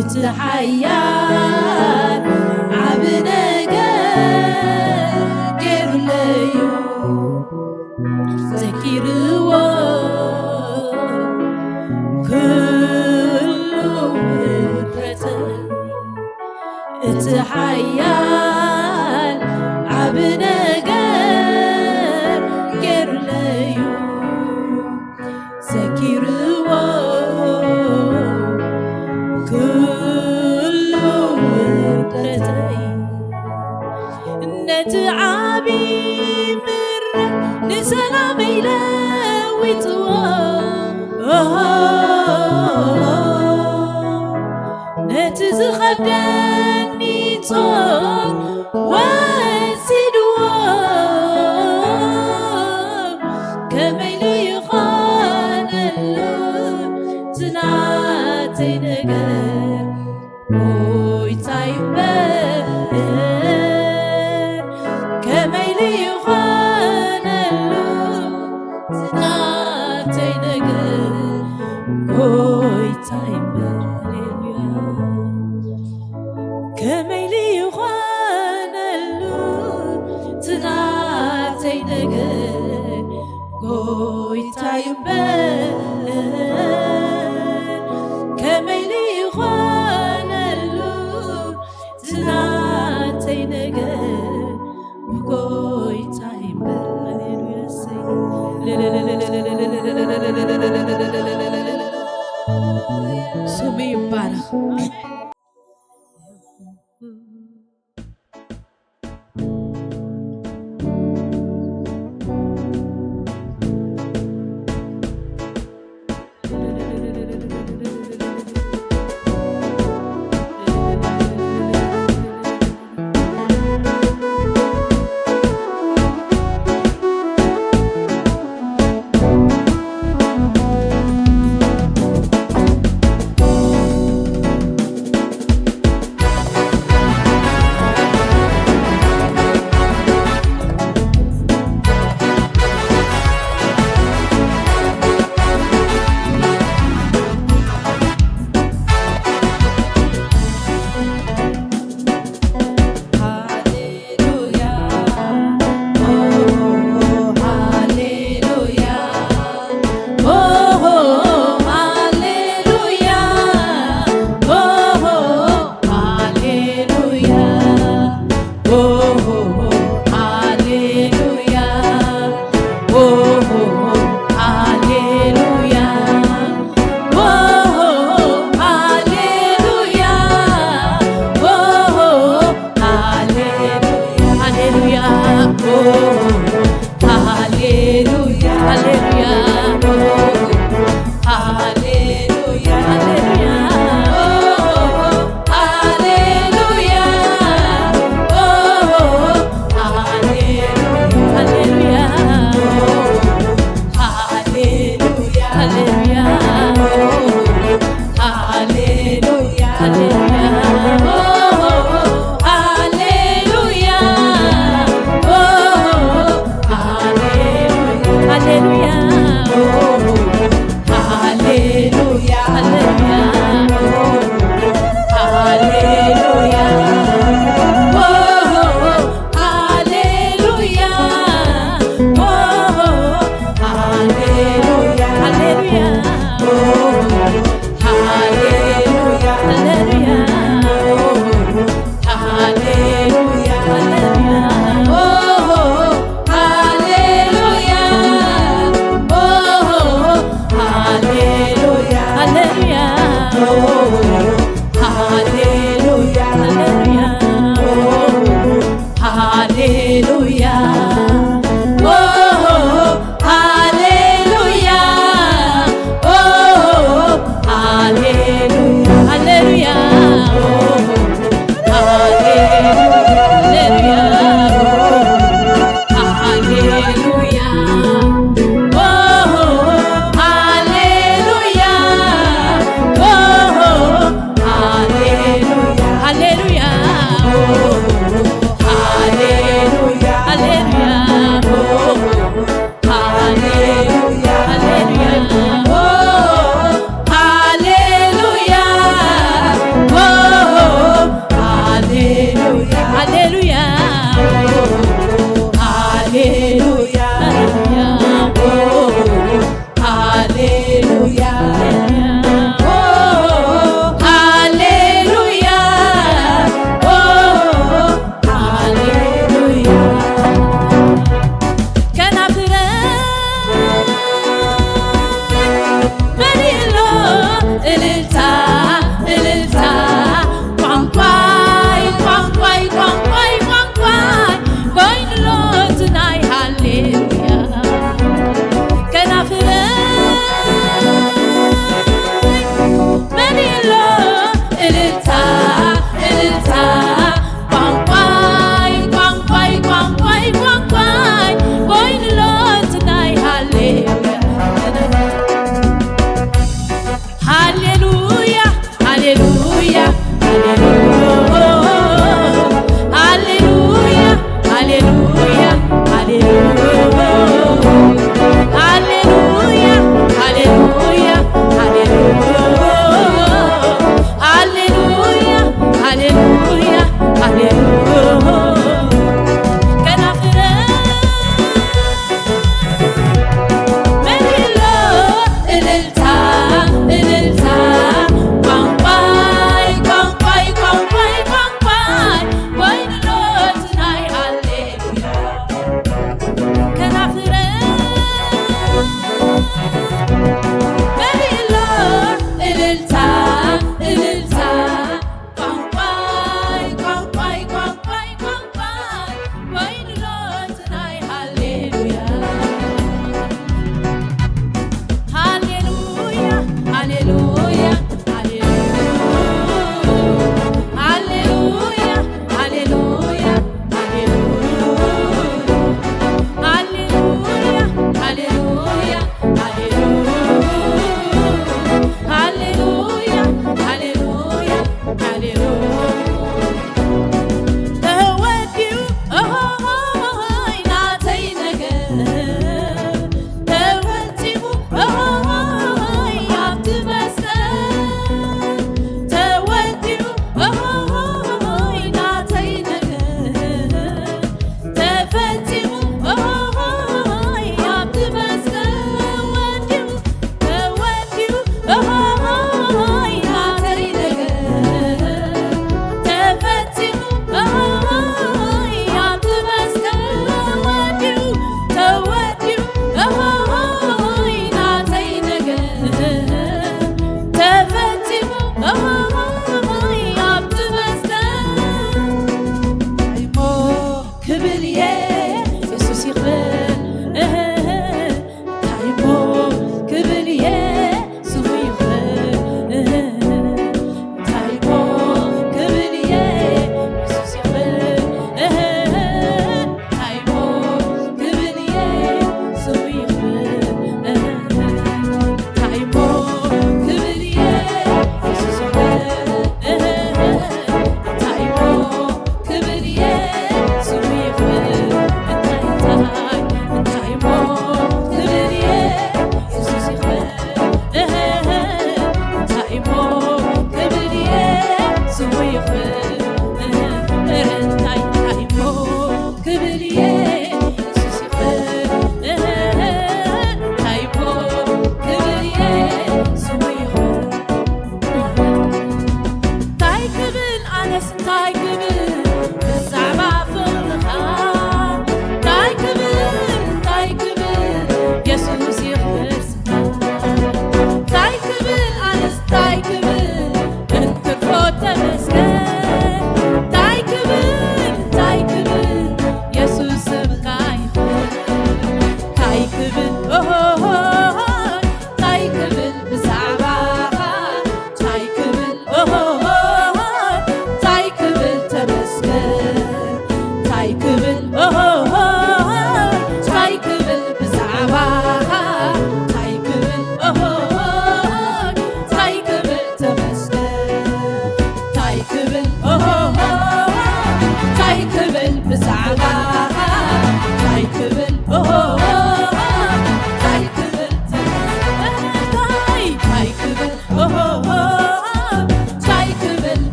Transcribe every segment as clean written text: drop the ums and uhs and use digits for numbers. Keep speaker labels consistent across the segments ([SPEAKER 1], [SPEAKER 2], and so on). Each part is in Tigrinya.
[SPEAKER 1] እትሓያል ዓብ ነገር ገይሩለዩ ዘኪርዎ ኩሉ ምሕረተይ እትሓያል ዓብ ነገር ገይሩለዩ ዘኪርዎ ኩሉ ምሕረተይ ነቲ ዓብዪ ምሕረት ንሰላመይ ለዊጥዎ ነቲ ዝኸብደኒ ጾር ወሲድዎ ከመይ ይኾነሉ ትናተይ ነገር ጎይታ ይበል ከመይ ይኾነሉ ትናተይ ነገር ጎይታ ይበል ከመይ ይኾነሉ ትናተይ ነገር ጎይታ ይበል ከመይ ይኾነሉ ትናተይ ነገር ጎይታ ይበል ስሙ ይባረክ።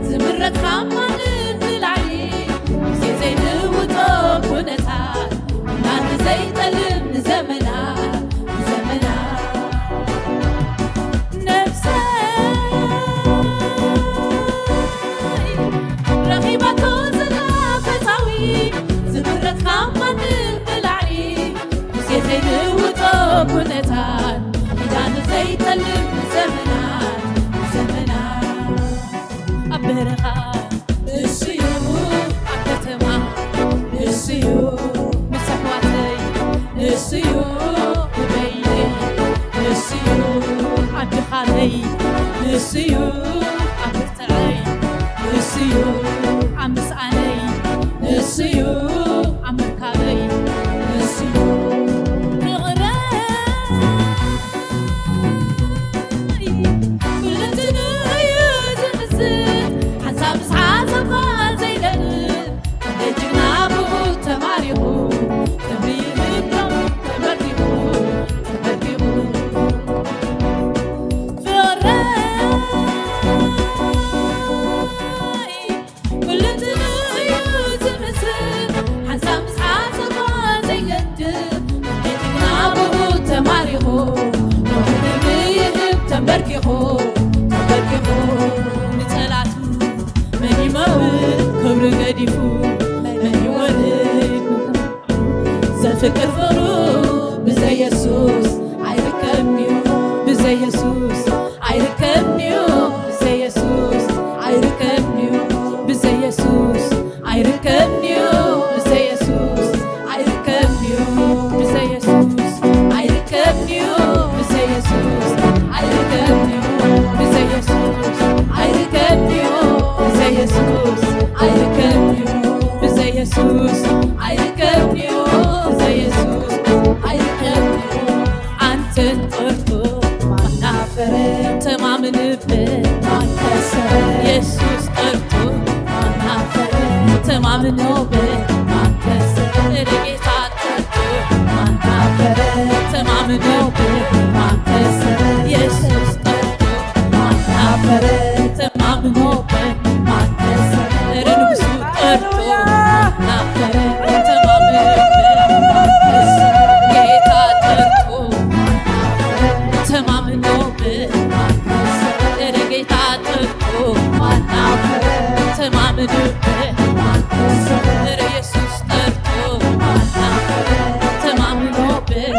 [SPEAKER 1] زمرت خمان نلعي زي زي نوتو كنت ዝምረት ካማንም ብላዕሊ ሙሴ ዘይልውጦ ኩነታት ኢዳኑ ዘይጠልም ዘመናት ኣብ በረኻ ንስዩ ኣብ ከተማ ንስዩ ምስ ኣሕዋተይ ንስዩ ብበይነይ ንስዩ ኣብ ድኻነይ ንስዩ ኣብ ብርትዐይ ንስዩ ኣብ ምስኣነይ ንስዩ ኣብ ምርካበይ ንስዩ ተንበርኪኹ ንጸላቱ መን ይመውት ክብሪ ገዲፉ መን ይወርድ ዘፍቅር ፍቅሩ ብዘየሱስ ኣይርከብንዩ ብዘየሱስ ኣይርከብንዩ ብዘየሱስ ኣይርከብንዩ ብዘየሱስ ኣይርከብንዩ ብዘየሱስ ኣይርከብንዩ ብዘየሱስ ኣይርከብንዩ ብዘየሱስ አይርከብንዩ ብዘየሱስ አይርከብንዩ ብዘየሱስ አይርከብንዩ ብዘየሱስ አይርከብንዩ ብዘየሱስ አይርከብንዩ አንተን ጠርቶ ማናፈረ ተማምንበት ማንከሰረ ኢየሱስ ጠርቶ ማናፈረ ተማምኖበት ማንከሰረ ጌታ ጠርቶ ማናፈረ ተማምኖበት ማንከሰረ ኢየሱስ ጠርቶ ማናፈረ ተማምኖበት ማንከሰረ ንጉሱ ጠርቶ ማናፈረ ተማምኖበት ማንከሰረ ጌታ ጠርቶ ተማምኖበት ማንከሰረ ጌታ ጠርቶ ማናፈረ ተማምኖበት ማንከሰረ ኢየሱስ ጠርቶ ማናፈረ ተማምኖበት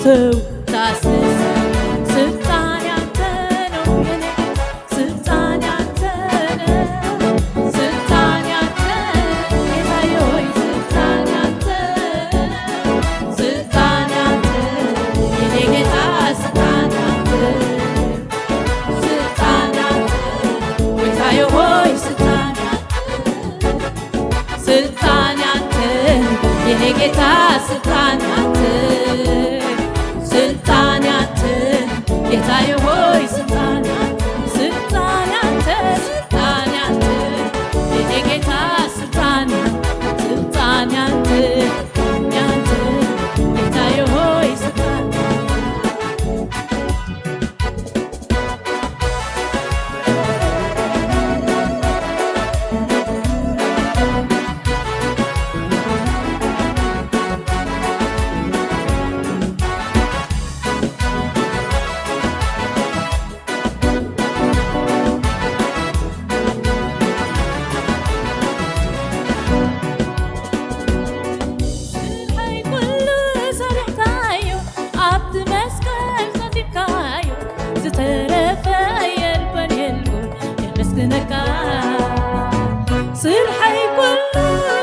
[SPEAKER 1] ሰው ታስነሳ ስልጣን ያንተ ነው የኔ ስልጣን ያንተ ነው ስልጣን ያንተ ጌታዬ ሆይ ስልጣን ያንተ ስልጣን ያንተ የኔ ጌታ ስልጣን ያንተ ስልጣን ያንተ ጌታዬ ሆይ ስልጣን ያንተ የኔ ጌታ ስልጣን ያንተ ስልጣን ያንተ ጌታዬ ሆይ ስልጣን ያንተ ስልጣን ያንተ የኔ ጌታ ስልጣን ያንተ ጌታዬ ሆይ ስልጣን ስልሐይ ኩሉ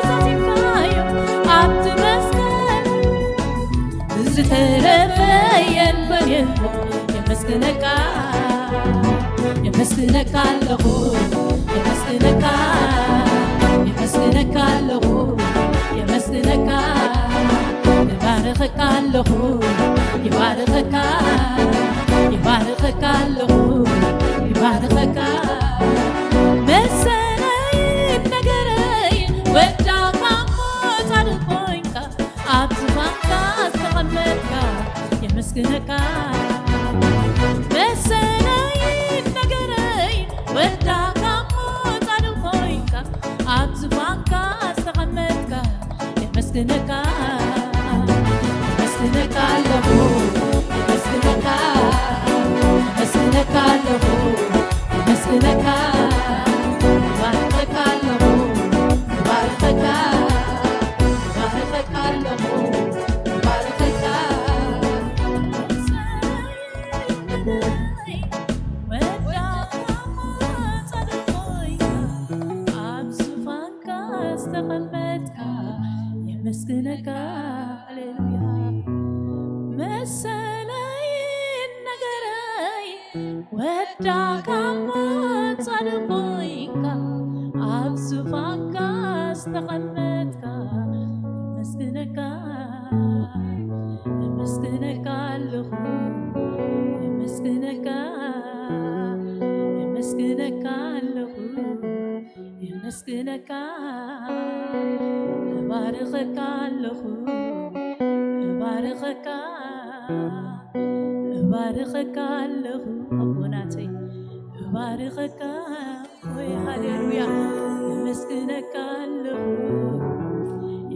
[SPEAKER 1] ዘዚካዮ ኣብቲ መስቀል ዝተረፈ የልበኔልዎ የመስግነካ ኣለኹ የመስግነካ ኣለኹ የመስግነካ ይባርኸካ ኣለኹ ይባርኸካ ኣለኹ ይባርኸካ መሰለይን ነገረይን ወዳካ ሞት ኮይንካ ኣብ ዙፋንካ ዝተቐመጥካ የመስግነካ መሰለይን ነገረይን ወዳካ ሞት ኮይንካ ኣብ ዙፋንካ ዝተቐመጥካ የመስግነካ ኣለኹ የመስግነካ ኣለኹ መስግነካ ባርከካ ኣለኹ ባርከካ ኣለኹ ባርከካ ወዳካ ጻድቕ ኮይንካ ኣብ ዙፋንካ ዝተቐመጥካ የመስግነካ ሃሌሉያ መሰለይን ነገረይ ወዳካ ጻድቕ ኮይንካ ኣብ ዙፋንካ ዝተቐመጥካ የመስግነካ ኣለኹ የመስግነካ ኣለኹ የመስግነካ እባርኸካ ኣለኹ እባርኸካ ኣለኹ ኣቦናተይ እባርኸካ ወይ ሃሌሉያ የመስግነካ ኣለኹ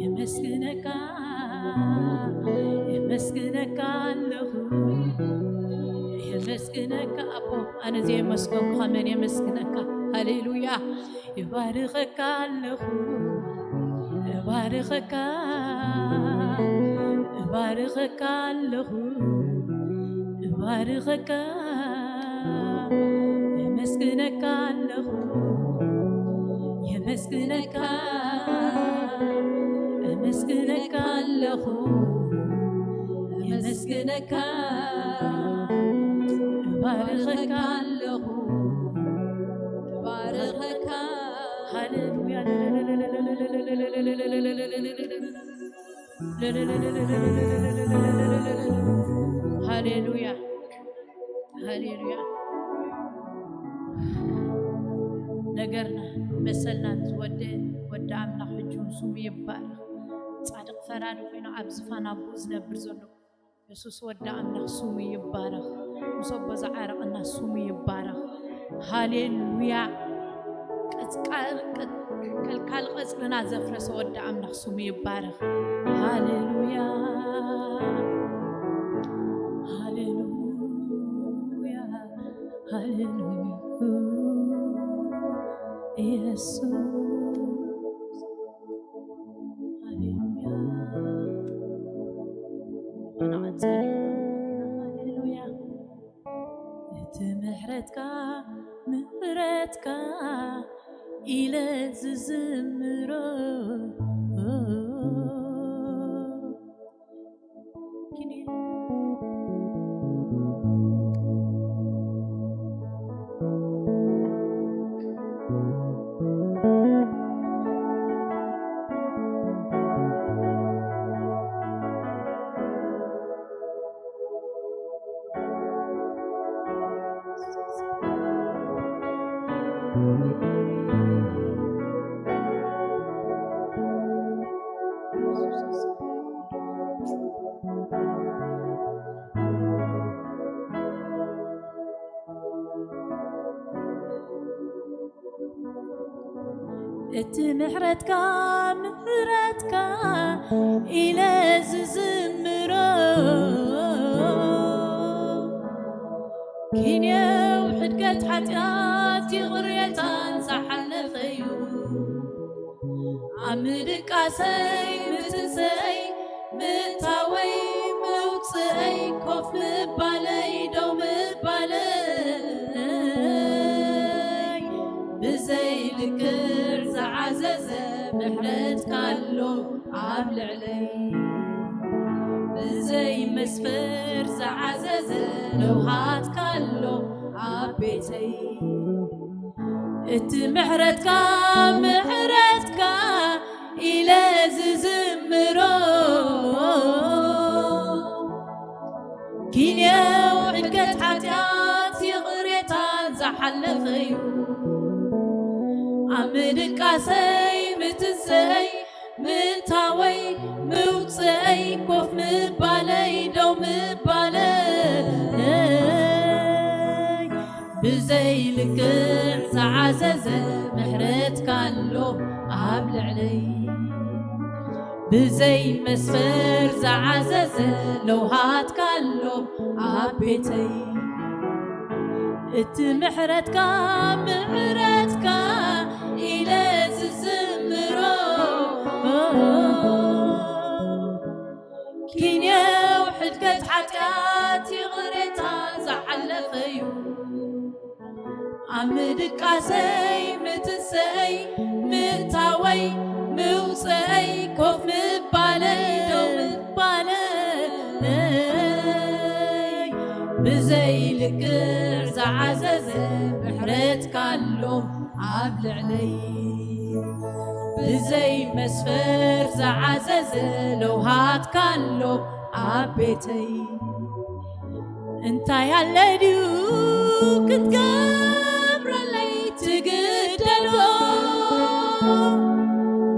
[SPEAKER 1] የመስግነካ ኣለኹ የመስግነካ ኣቦ ኣነ ዘየመስገንኩ ከመን የመስግነካ ሃሌሉያ ይባርኸካ ኣለኹ እባርኸካ ኣለኹ እባርኸካ የመስግነካ ኣለኹ የመስግነካ ኣለኹ የመስግነካ እባርኸካ ኣለኹ እባርኸካ ሃሌሉያ ሃሌሉያ ሃሌሉያ ነገርና መሰልናን ወደ ኣምላኽ ሕጁን ስሙ ይባረኽ ጻድቕ ፈራዲ ኮይኑ ኣብ ዝፋን ኣቦኡ ዝነብር ዘሎ የሱስ ወደ ኣምላኽ ስሙ ይባረኽ ምስ ኣቦ ዝዓረቐና ስሙ ይባረኽ ሃሌሉያ ከልካል ቀጽልና ዘፍረሰ ወደ ኣምላኽ ስሙ ይባረኽ ሃሌሉያ ሃሌሉያ ሃሌሉያ ኢየሱስ ሃሌሉያ ምህረትካ ኢለ ዝዝምሮ ምህረትካ ኢለ ዝዝምሮ كينيو حدقت حتياتي غريتان زحلفيو عمدك عسي متسي متاوي موتسي كوف مبالي دو مبالي بزي لكر زعززة محرت كالو عامل علي بزي مسفر زعززة لو هات كالو عبيتي ات محرتك إلى زمرو كينيا وحدقت حتياتي غريتان زحلفيو عمدك عسي متسي متاوي موتسي كوف مبالي دو مبالي بزي لكر زعززة محرت كالو عامل علي بزي مسفر زعززة لو هات كالو عبيتي ات محرتك إلى زمرو كينيا وحدقت حتياتي غريتان زحلفيو عمدك عسي متسي متاوي موسي كوف مبالي دو مبالي بزي لكر زعززة محرت كالو عامل علي بزي مسفر زعززة لو هات كالو عبيتي انت يا لديو كنت قبر لي تقدلو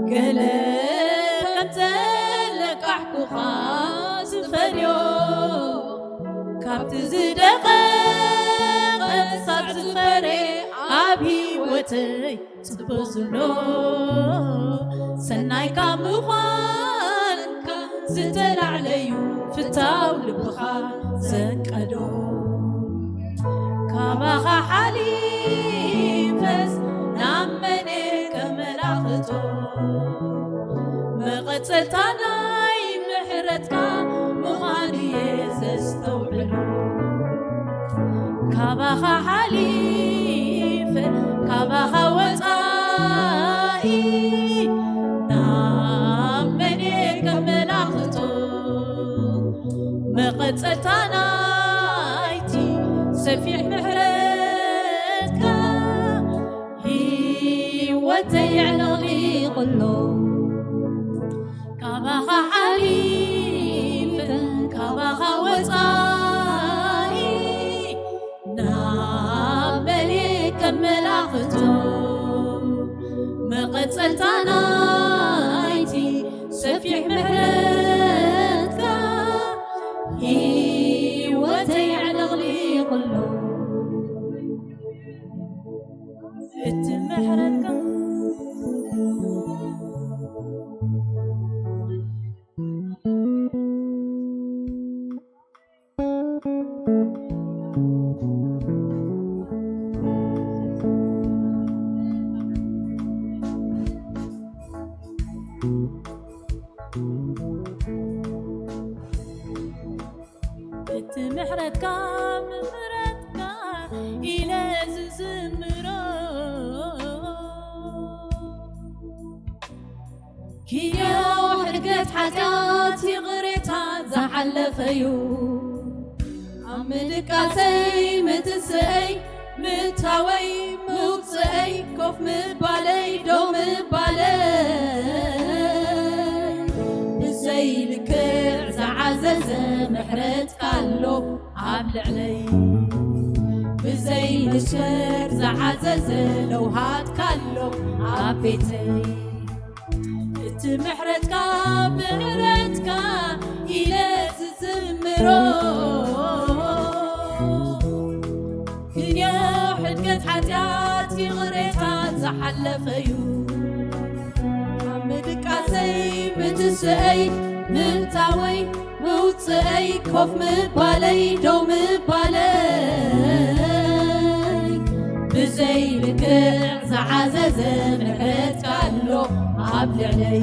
[SPEAKER 1] قلت كنت لك احكو خاص فريو كابت زدقا قصات زفري عبي وتي تبزلو سناي كامخوانكا زتل عليو فتاو لبخا زكادو كابخا حليفس نامني كملاختو مغتلتاناي محرتكا مغاني زستوعلو كابخا حليف كابخا وطائي نامني كملاختو مغتلتانايتي سفيح محرتك هيوتي يعلغلي قلو كابخا حليف كابخا وطائي ناملي كملاختو مقتلتانايتي سفيح محرتك هيوتي يعلغلي قلو ات محرتك محرتك إلى ሕድገት ሓጢኣት ይቕሬታት ዝሓለፈዩ ኣብ ምድቃሰይ ምትስአይ ምታወይ ምውፅአይ ኮፍ ምባለይ ደው ምባለይ ብዘይልክዕ ዝዓዘዘ ምሕረትካ ኣሎ ኣብ ልዕለይ ብዘይልክዕ ዝዓዘዘ ለውሃትካ ኣሎ ኣብ ቤተይ እቲ ምሕረትካ ምሕረትካ ኢለ ዝዝምሮ ክንያው ሕድገት ሓጢኣት ይቕሬታት ዝሓለፈዩ ኣብ ምድቃሰይ ምትስአይ ምእታወይ ምውፅአይ ኮፍ ምባለይ ደው ምባለይ ብዘይልክዕ ዝዓዘዘ ምሕረትካ ኣሎ ኣብ ልዕለይ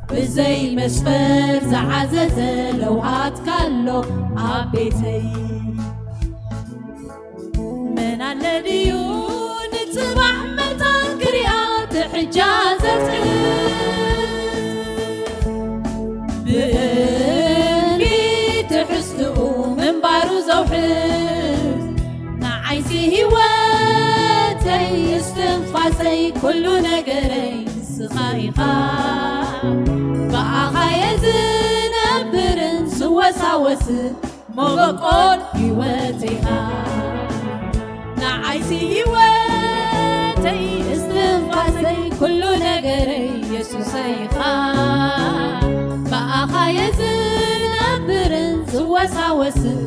[SPEAKER 1] ብዘይ መስፈር ዝዓዘዘ ለውሃትካ ኣሎ ኣብ ቤተይ መን ኣለ ድዩ ንፅባሕ መታን ክሪኣት ሕጃዘት ብእንቢ ትሕዝትኡ ምንባሩ ዘውሕዝ ንዓይሲ ህይወተይ እስትንፋሰይ ኩሉ ነገረይ ንስኻ ኢኻ በኣኻ የዝነብርን ዝወሳወስን ሞበቆል ህይወተይኻ ንዓይሲ ህይወተይ እስትንፋሰይ ኩሉ ነገረይ የሱሰይኻ በኣኻ የዝነብርን ዝወሳወስን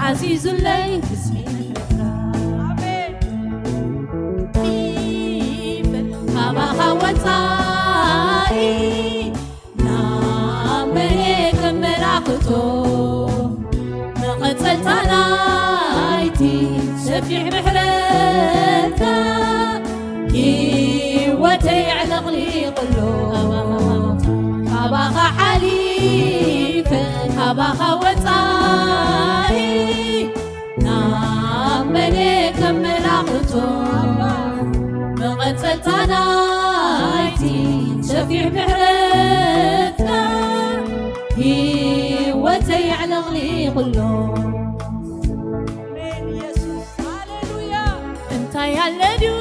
[SPEAKER 1] ዓዚዙለይ እስሚ ካባኻ ወፃኢ ናብ መን ከመላኽቶ መቐፀልታ ናይቲ ሰፊሕ ምሕረትካ ህይወተይ ዕለቕሊቕሎ ካባኻ ሓሊፈ ካባኻ ወፃኢ ናብ መን ከመላኽቶ መቐፀልታ ናይቲ ሰፊሕ ምሕረትካ ህይወተይ ዕለቕሊቕሎ እንታይ ኣለ ድዩ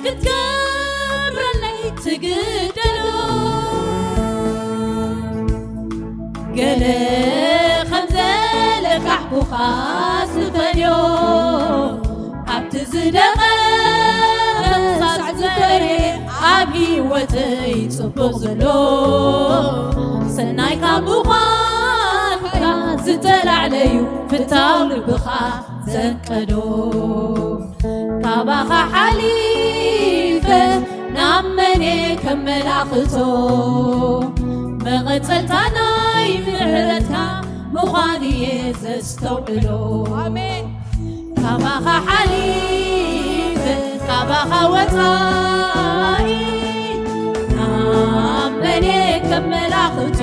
[SPEAKER 1] ክትገብረለይ ትግደሎ ገለ ከምዘለካሕኩኻ ዝፈልዮ ኣብቲ ዝደቐ ሳዕ ዝፈርየ ኣብ ህይወተይ ጽቡቕ ዘሎ ሰናይ ካብ ምዃንካ ዝተላዕለዩ ፍታው ልብኻ ዘንቀዶ ካባኻ ሓሊፈ ናብ መን ከመላኽቶ መቐፀልታ ናይ ምሕረትካ ምዃን እየ ዘስተውዕሎ ኣሜን ካባኻ ሓሊፈ ካባኻ ወፃኢ ናብ መን ከመላኽቶ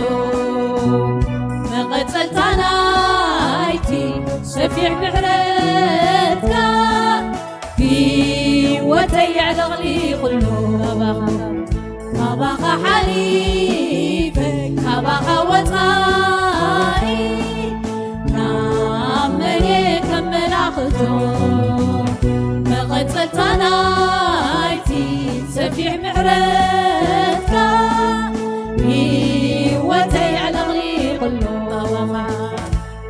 [SPEAKER 1] መቐፀልታ ናይቲ ሰፊሕ ምሕረትካ ህይወተይ ዕለቕሊቕሎ ካባኻ ሓሊፈ ካባኻ ወፃኢ ናብ መን ከመላኽቶ መቐፀልታ ናይቲ ሰፊሕ ምሕረትካ ህይወተይ ዕለቕሊቕሎ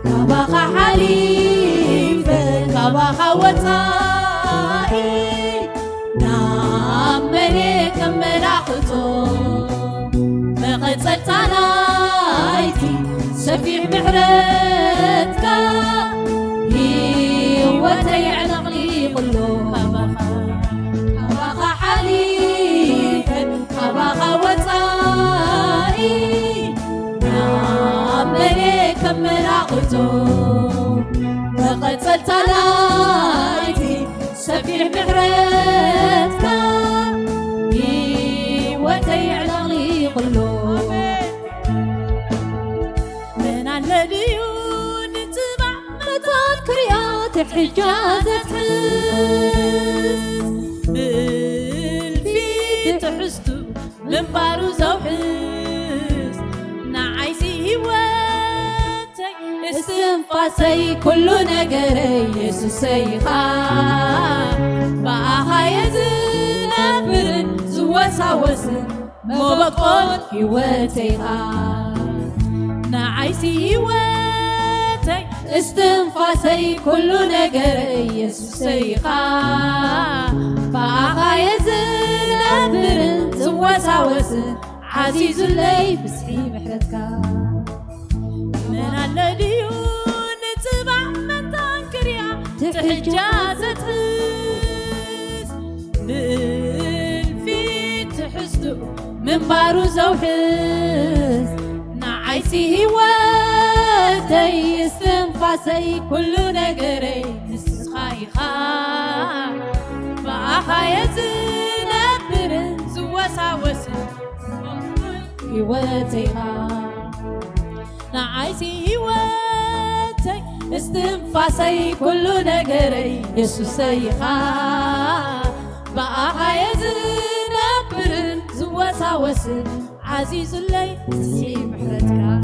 [SPEAKER 1] ካባኻ ሓሊፈ ካባኻ ወፃኢ ናብ መን ከመላኽቶ መቐፀልታ ናይቲ ሰፊሕ ምሕረትካ ህይወተይ ዕለቕሊቕሎ ካባኻ ሓሊፈ ካባኻ ወፃኢ ናብ መን ከመላኽቶ መቐፀልታ ናይቲ ሰፊሕ ምሕረትካ ህይወተይ ዕለቕሊቕሎ መን ኣለ ድዩ ንፅባዕ መታን ክሪኣት ሕጃዘት ብእልፊ ትሕዝቱ ምንባሩ ዘውሕዝ استنفاسي كل نجري يسوسي خا بأخايا زنابرن زوساوس مبقون هوتي خا نعيسي هوتي استنفاسي كل نجري يسوسي خا بأخايا زنابرن زوساوس عزيز اللي بسحي محرتك من الذيون تبع من تنكريا تحجازت بالفيت تحسدو من بارو زوحز نعيسي هواتي استنفاسي كل نقري نسخايخا بأخايا زنابرن زوساوسن هواتيها نعيسي هواتي استنفاسي كل نقري يسوسيها بأخايا زنابرن زوساوسن عزيز اللي سي محرتك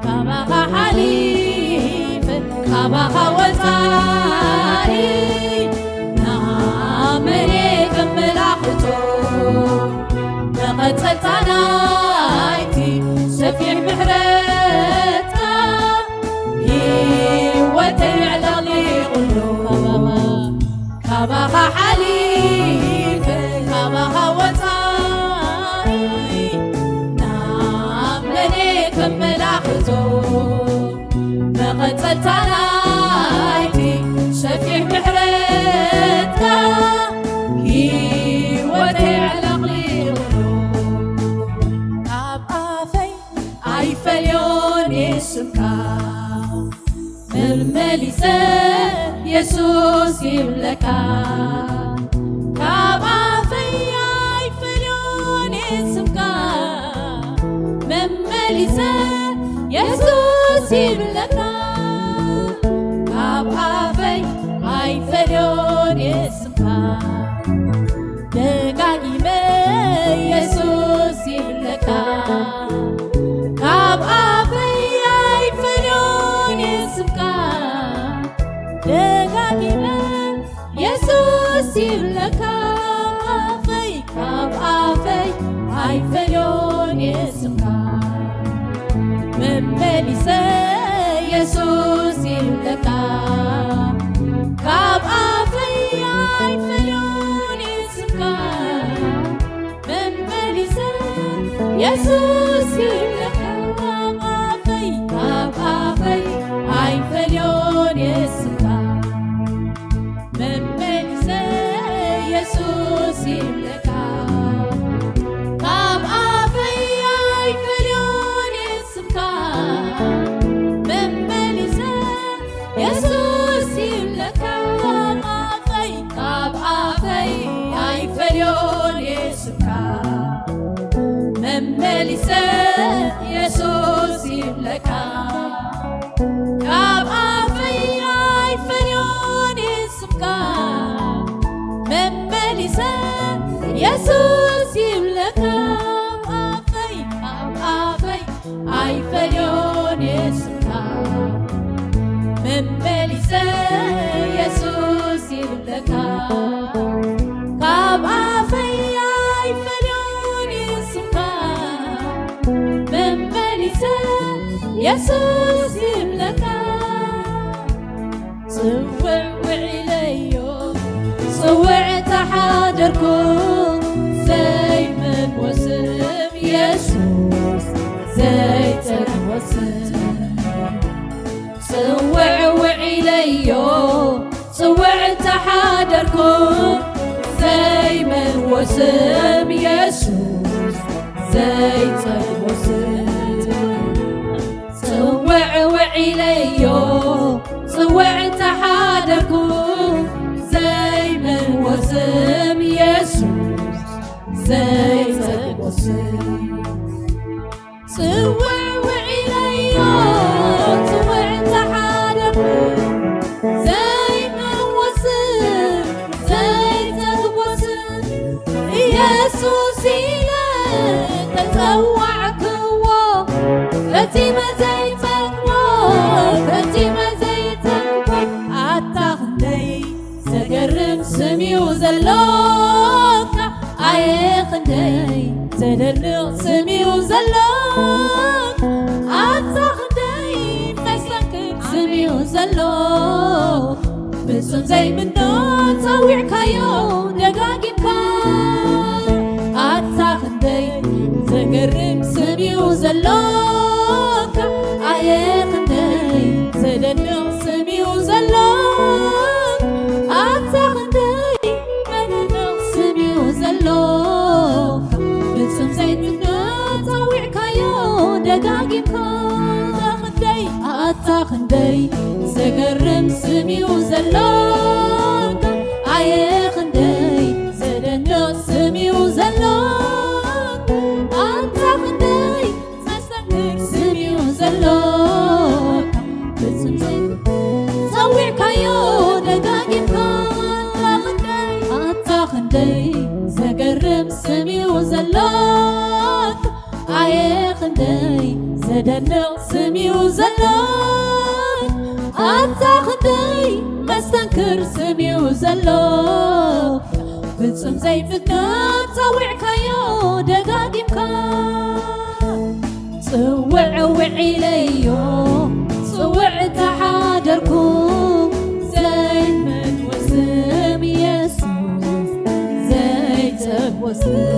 [SPEAKER 1] كاباخا حليف كاباخا وزاري نعمري كمل عخطو لقد سلطانايتي سفيح محرتك هيوتي على لي قلوب كاباخا حليف كاباخا وزاري نعمري كمل عخطو لقد سلطانايتي سفيح محرتك هيوتي على فليون يسمكا ململسة يسوس يملكا كابا فياي فليون يسمكا ململسة يسوس يملكا كابا فياي فليون يسمكا دقاقي ما يسوس يملكا يسوس يملكا فيك أبعافي هاي فليون يسمكا من مليسة يسوس يملكا كأبعافي هاي فليون يسمكا من مليسة يسوس يملكا كأبعافي هاي فليون يسمكا يسوس يملكا كابا فياي فليون يسمكا من مليسة يسوس يملكا كابا فياي فليون يسمكا من مليسة يسوس يملكا كابا فياي فليون يسمكا يسوس يملكا أفاي أي فليون يسمكا من مليسة يسوس يملكا كاب أفاي أي فليون يسمكا من مليسة يسوس يملكا صوع وعليو صوع تحاضركم زي من وسم يسوس زي تنوسم صوع وعليو صوع تحاضركم زي من وسم يسوس زي تنوسم صوع وعليو صوع تحاضركم زي من وسم يسوس زي تنوسم صوع وعليو صوع تحاضركم زي من وسم زي تنوسم يسوس إليك تزوعك هو فتي ما زي مكوى ዘሎካ ኣየኽንደይ ዘደንቕ ስምዩ ዘሎካ ኣታኽንደይ መስተንክር ስምዩ ዘሎካ ፍጹም ዘይምኖ ፀዊዕካዮ ደጋጊምካ ኣታኽንደይ ዘገርም ስምዩ ዘሎካ ኣየኽንደይ ዘደንቕ ስምዩ ዘሎካ ኣታኽንደይ ዘደንቕ ስምዩ ዘሎካ ፍጹም ዘይምኖ ፀዊዕካዮ ደጋጊምካ ኣታኽንደይ ዘገርም ስምዩ ዘሎካ ኣየኽንደይ ዘደንቕ ስምዩ ዘሎካ ኣታኽንደይ መስተንክር ስምዩ ዘሎካ ፍጹም ዘይፀዊዕካዮ ደጋጊምካ ኣታኽንደይ ዘገርም ስምዩ ዘሎካ ኣየኽንደይ ዘደንቕ ስምዩ ዘሎካ ኣታኽንደይ መስተንክር ስምዩ ዘሎካ ፍጹም ዘይፍትኖት ፀዊዕካዮ ደጋጊምካ ጽውዕ ውዒለዮ ጽውዕ ተሓደርኩም ዘይመድወስም ኢየሱስ ዘይተወስም